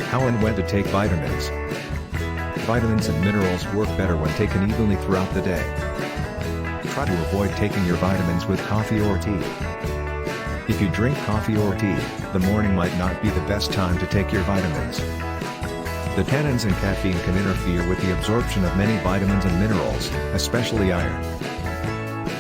How and when to take vitamins. Vitamins and minerals work better when taken evenly throughout the day. Try to avoid taking your vitamins with coffee or tea. If you drink coffee or tea, the morning might not be the best time to take your vitamins. The tannins in caffeine can interfere with the absorption of many vitamins and minerals, especially iron.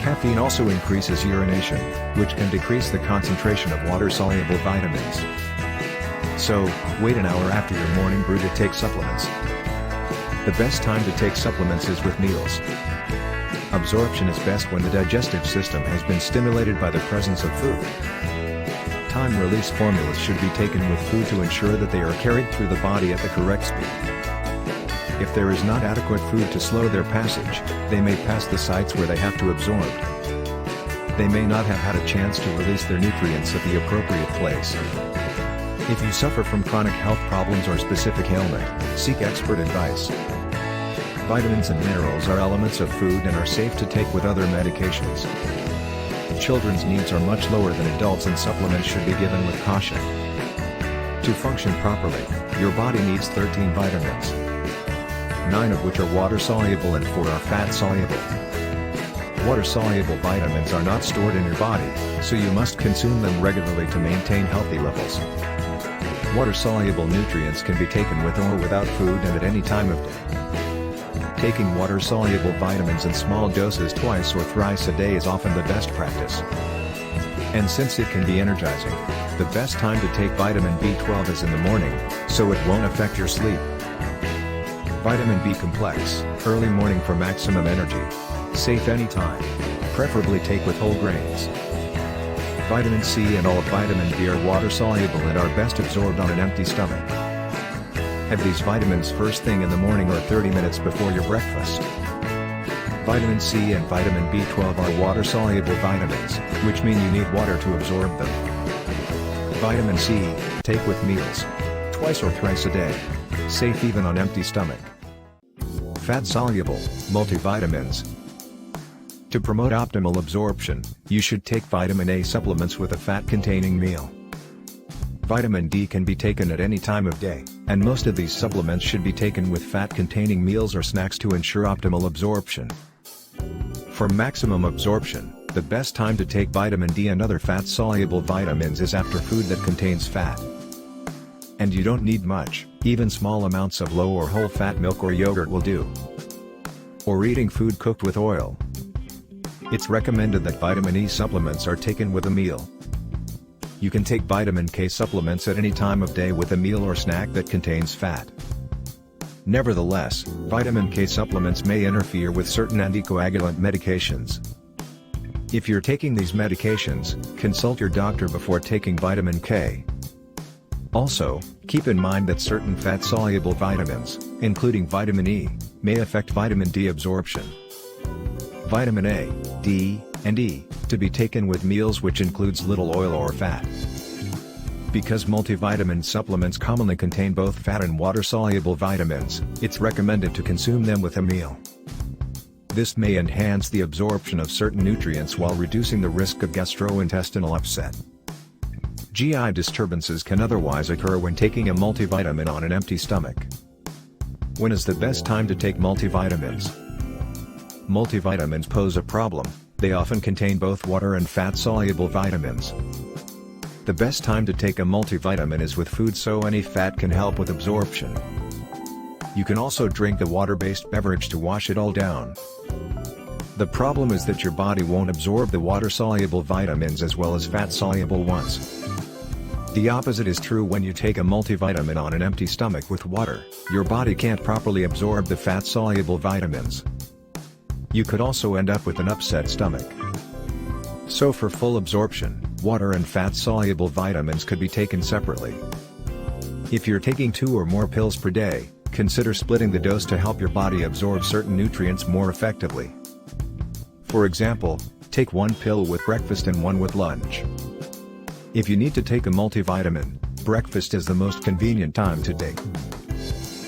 Caffeine also increases urination, which can decrease the concentration of water-soluble vitamins. So, wait an hour after your morning brew to take supplements. The best time to take supplements is with meals. Absorption is best when the digestive system has been stimulated by the presence of food. Time-release formulas should be taken with food to ensure that they are carried through the body at the correct speed. If there is not adequate food to slow their passage, they may pass the sites where they have to absorb. They may not have had a chance to release their nutrients at the appropriate place. If you suffer from chronic health problems or specific ailment, seek expert advice. Vitamins and minerals are elements of food and are safe to take with other medications. Children's needs are much lower than adults and supplements should be given with caution. To function properly, your body needs 13 vitamins. 9 of which are water-soluble and 4 are fat-soluble. Water-soluble vitamins are not stored in your body, so you must consume them regularly to maintain healthy levels. Water-soluble nutrients can be taken with or without food and at any time of day. Taking water-soluble vitamins in small doses twice or thrice a day is often the best practice. And since it can be energizing, the best time to take vitamin B12 is in the morning, so it won't affect your sleep. Vitamin B complex, early morning for maximum energy. Safe anytime. Preferably take with whole grains. Vitamin C and all of vitamin D are water-soluble and are best absorbed on an empty stomach. Have these vitamins first thing in the morning or 30 minutes before your breakfast. Vitamin C and vitamin B12 are water-soluble vitamins, which mean you need water to absorb them. Vitamin C, take with meals. Twice or thrice a day. Safe even on empty stomach. Fat-soluble, multivitamins. To promote optimal absorption, you should take vitamin A supplements with a fat-containing meal. Vitamin D can be taken at any time of day, and most of these supplements should be taken with fat-containing meals or snacks to ensure optimal absorption. For maximum absorption, the best time to take vitamin D and other fat-soluble vitamins is after food that contains fat. And you don't need much, even small amounts of low or whole fat milk or yogurt will do. Or eating food cooked with oil. It's recommended that vitamin E supplements are taken with a meal. You can take vitamin K supplements at any time of day with a meal or snack that contains fat. Nevertheless, vitamin K supplements may interfere with certain anticoagulant medications. If you're taking these medications, consult your doctor before taking vitamin K. Also, keep in mind that certain fat-soluble vitamins, including vitamin E, may affect vitamin D absorption. Vitamin A, D, and E, to be taken with meals which includes little oil or fat. Because multivitamin supplements commonly contain both fat and water-soluble vitamins, it's recommended to consume them with a meal. This may enhance the absorption of certain nutrients while reducing the risk of gastrointestinal upset. GI disturbances can otherwise occur when taking a multivitamin on an empty stomach. When is the best time to take multivitamins? Multivitamins pose a problem. They often contain both water and fat-soluble vitamins. The best time to take a multivitamin is with food, so any fat can help with absorption. You can also drink a water-based beverage to wash it all down. The problem is that your body won't absorb the water-soluble vitamins as well as fat-soluble ones. The opposite is true when you take a multivitamin on an empty stomach with water. Your body can't properly absorb the fat-soluble vitamins. You could also end up with an upset stomach. So for full absorption, water and fat-soluble vitamins could be taken separately. If you're taking 2 or more pills per day, consider splitting the dose to help your body absorb certain nutrients more effectively. For example, take 1 pill with breakfast and 1 with lunch. If you need to take a multivitamin, breakfast is the most convenient time to take.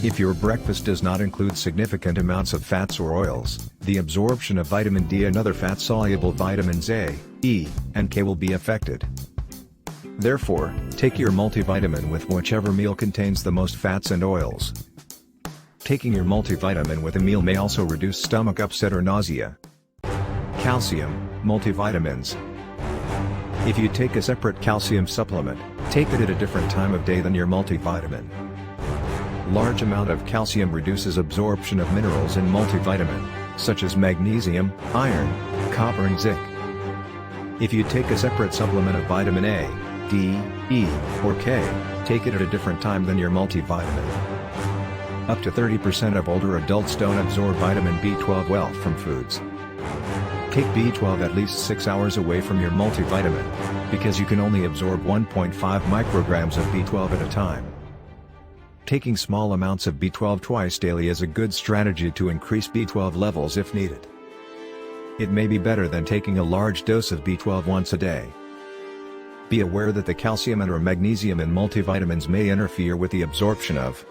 If your breakfast does not include significant amounts of fats or oils, the absorption of vitamin D and other fat-soluble vitamins A, E, and K will be affected. Therefore, take your multivitamin with whichever meal contains the most fats and oils. Taking your multivitamin with a meal may also reduce stomach upset or nausea. Calcium, multivitamins. If you take a separate calcium supplement, take it at a different time of day than your multivitamin. Large amount of calcium reduces absorption of minerals in multivitamin, such as magnesium, iron, copper and zinc. If you take a separate supplement of vitamin A, D, E, or K, take it at a different time than your multivitamin. Up to 30% of older adults don't absorb vitamin B12 well from foods. Take B12 at least 6 hours away from your multivitamin, because you can only absorb 1.5 micrograms of B12 at a time. Taking small amounts of B12 twice daily is a good strategy to increase B12 levels if needed. It may be better than taking a large dose of B12 once a day. Be aware that the calcium and or magnesium in multivitamins may interfere with the absorption of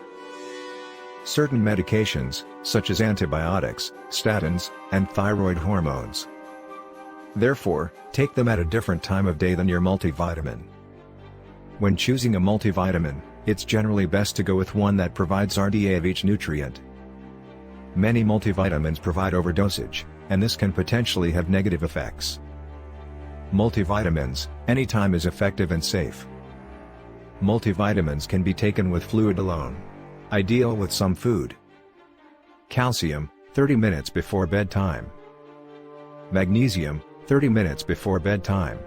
certain medications, such as antibiotics, statins, and thyroid hormones. Therefore, take them at a different time of day than your multivitamin. When choosing a multivitamin, it's generally best to go with one that provides RDA of each nutrient. Many multivitamins provide overdosage, and this can potentially have negative effects. Multivitamins, anytime is effective and safe. Multivitamins can be taken with fluid alone. Ideal with some food. Calcium, 30 minutes before bedtime. Magnesium, 30 minutes before bedtime.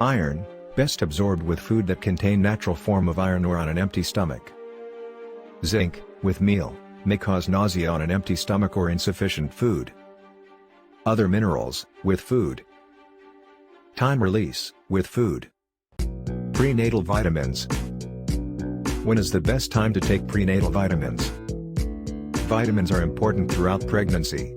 Iron, best absorbed with food that contain natural form of iron or on an empty stomach. Zinc, with meal, may cause nausea on an empty stomach or insufficient food. Other minerals, with food. Time release, with food. Prenatal vitamins. When is the best time to take prenatal vitamins? Vitamins are important throughout pregnancy.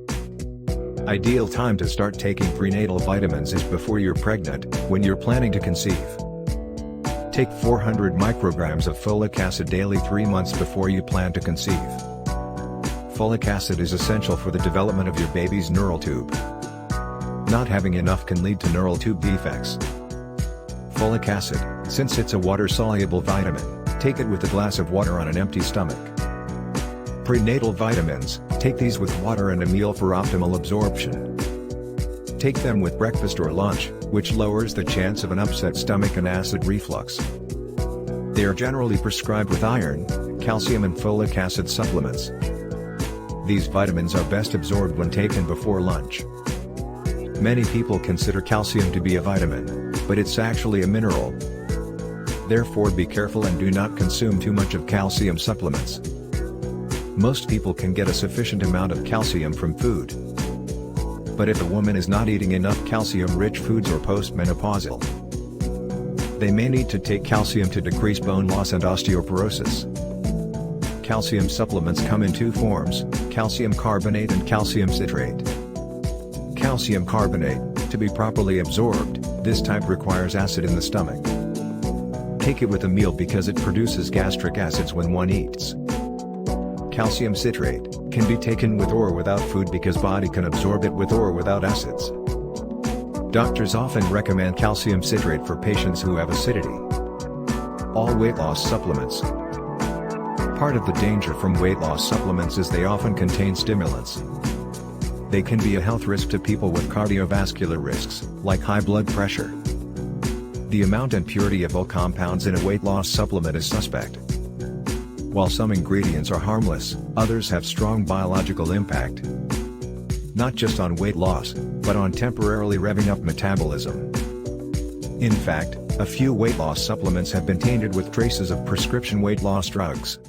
Ideal time to start taking prenatal vitamins is before you're pregnant, when you're planning to conceive. Take 400 micrograms of folic acid daily 3 months before you plan to conceive. Folic acid is essential for the development of your baby's neural tube. Not having enough can lead to neural tube defects. Folic acid, since it's a water-soluble vitamin, take it with a glass of water on an empty stomach. Prenatal vitamins, take these with water and a meal for optimal absorption. Take them with breakfast or lunch, which lowers the chance of an upset stomach and acid reflux. They are generally prescribed with iron, calcium and folic acid supplements. These vitamins are best absorbed when taken before lunch. Many people consider calcium to be a vitamin, but it's actually a mineral. Therefore be careful and do not consume too much of calcium supplements. Most people can get a sufficient amount of calcium from food. But if a woman is not eating enough calcium-rich foods or postmenopausal, they may need to take calcium to decrease bone loss and osteoporosis. Calcium supplements come in two forms, calcium carbonate and calcium citrate. Calcium carbonate, to be properly absorbed, this type requires acid in the stomach. Take it with a meal because it produces gastric acids when one eats. Calcium citrate, can be taken with or without food because body can absorb it with or without acids. Doctors often recommend calcium citrate for patients who have acidity. All weight loss supplements. Part of the danger from weight loss supplements is they often contain stimulants. They can be a health risk to people with cardiovascular risks, like high blood pressure. The amount and purity of all compounds in a weight loss supplement is suspect. While some ingredients are harmless, others have strong biological impact. Not just on weight loss, but on temporarily revving up metabolism. In fact, a few weight loss supplements have been tainted with traces of prescription weight loss drugs.